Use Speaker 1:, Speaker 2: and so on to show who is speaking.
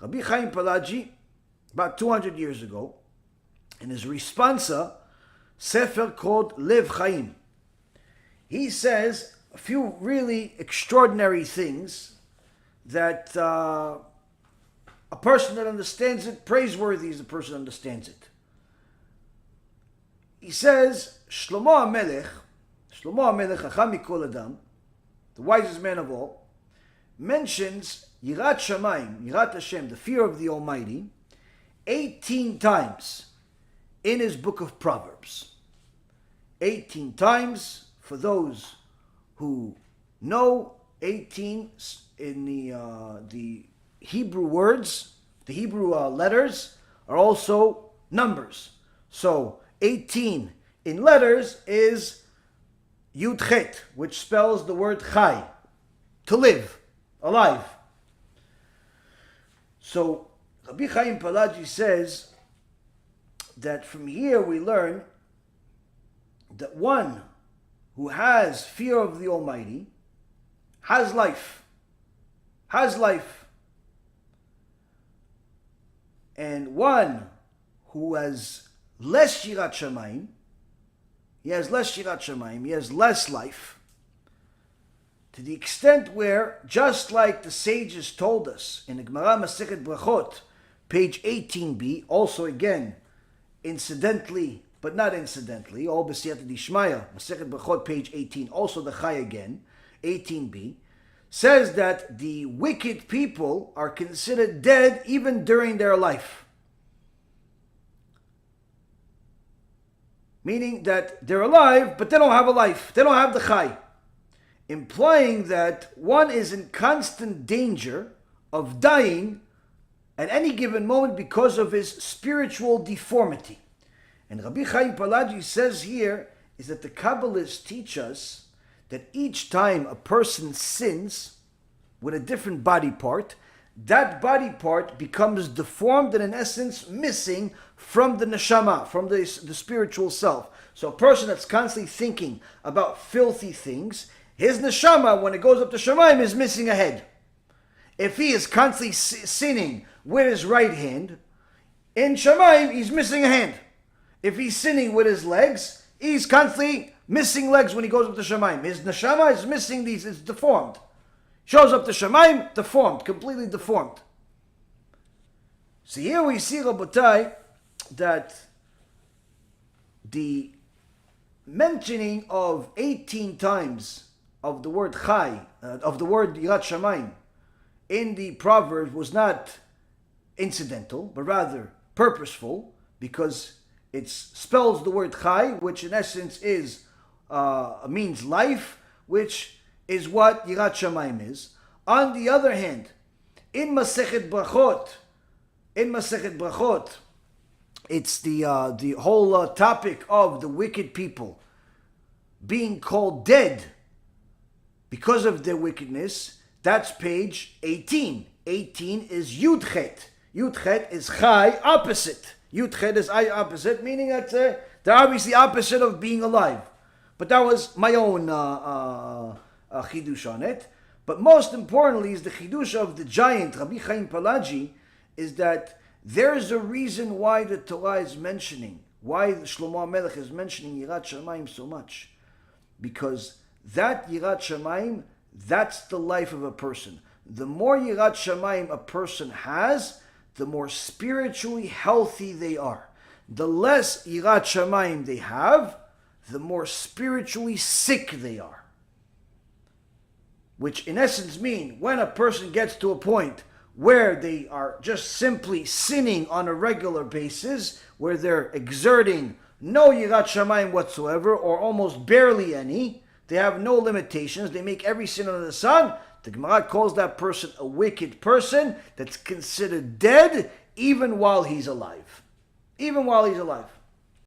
Speaker 1: Rabbi Chaim Palaji, about 200 years ago, in his responsa, Sefer called Lev Chaim, he says a few really extraordinary things that a person that understands it, praiseworthy is the person who understands it. He says, Shlomo HaMelech, Chacham Mikol Adam, the wisest man of all, mentions Yirat Shamayim, Yirat Hashem, the fear of the Almighty, 18 times in his book of Proverbs. 18 times, for those who know, 18 in the Hebrew words, the Hebrew letters are also numbers. So 18 in letters is Yud which spells the word Chai, to live, alive. So Rabbi Chaim Palaji says that from here we learn that one who has fear of the Almighty has life. And one who has less Yirat Shamayim, he has less life, to the extent where, just like the sages told us in the Gemara Masechet Brachot, page 18b, also again, incidentally, but not incidentally, all b'siyata dishmaya, Masechet Brachot, page 18, also the Chai again, 18b, says that the wicked people are considered dead even during their life. Meaning that they're alive, but they don't have a life. They don't have the Chai. Implying that one is in constant danger of dying at any given moment because of his spiritual deformity. And Rabbi Chaim Palaji says here is that the Kabbalists teach us that each time a person sins with a different body part, that body part becomes deformed and in essence missing from the neshama, from the spiritual self. So a person that's constantly thinking about filthy things, his neshama, when it goes up to Shamayim, is missing a head. If he is constantly sinning with his right hand, in Shamayim, he's missing a hand. If he's sinning with his legs, he's constantly missing legs when he goes up to Shamayim. His neshama is missing these, it's deformed. Shows up to Shamayim, deformed, completely deformed. So here we see, Rabotai, that the mentioning of 18 times of the word Chai, of the word Yirat Shamayim, in the Proverbs was not incidental, but rather purposeful, because it spells the word Chai, which in essence is means life, which is what Yirat Shamayim is. On the other hand, in Masechet Brachot, it's the whole topic of the wicked people being called dead because of their wickedness. That's page 18. 18 is Yud is Chai, opposite. Yud is I, opposite, meaning that they're obviously opposite of being alive. But that was my own chidush on it. But most importantly is the chidush of the giant Rabbi Chaim Palaji, is that there's a reason why the Torah is mentioning, why Shlomo HaMelech is mentioning Yirat Shamayim so much. Because that Yirat Shamayim, that's the life of a person. The more Yirat Shamayim a person has, the more spiritually healthy they are. The less Yirat Shamayim they have, the more spiritually sick they are. Which in essence mean when a person gets to a point where they are just simply sinning on a regular basis, where they're exerting no Yirat Shamayim whatsoever, or almost barely any, they have no limitations, they make every sin under the sun, the Gemara calls that person a wicked person that's considered dead even while he's alive. Even while he's alive.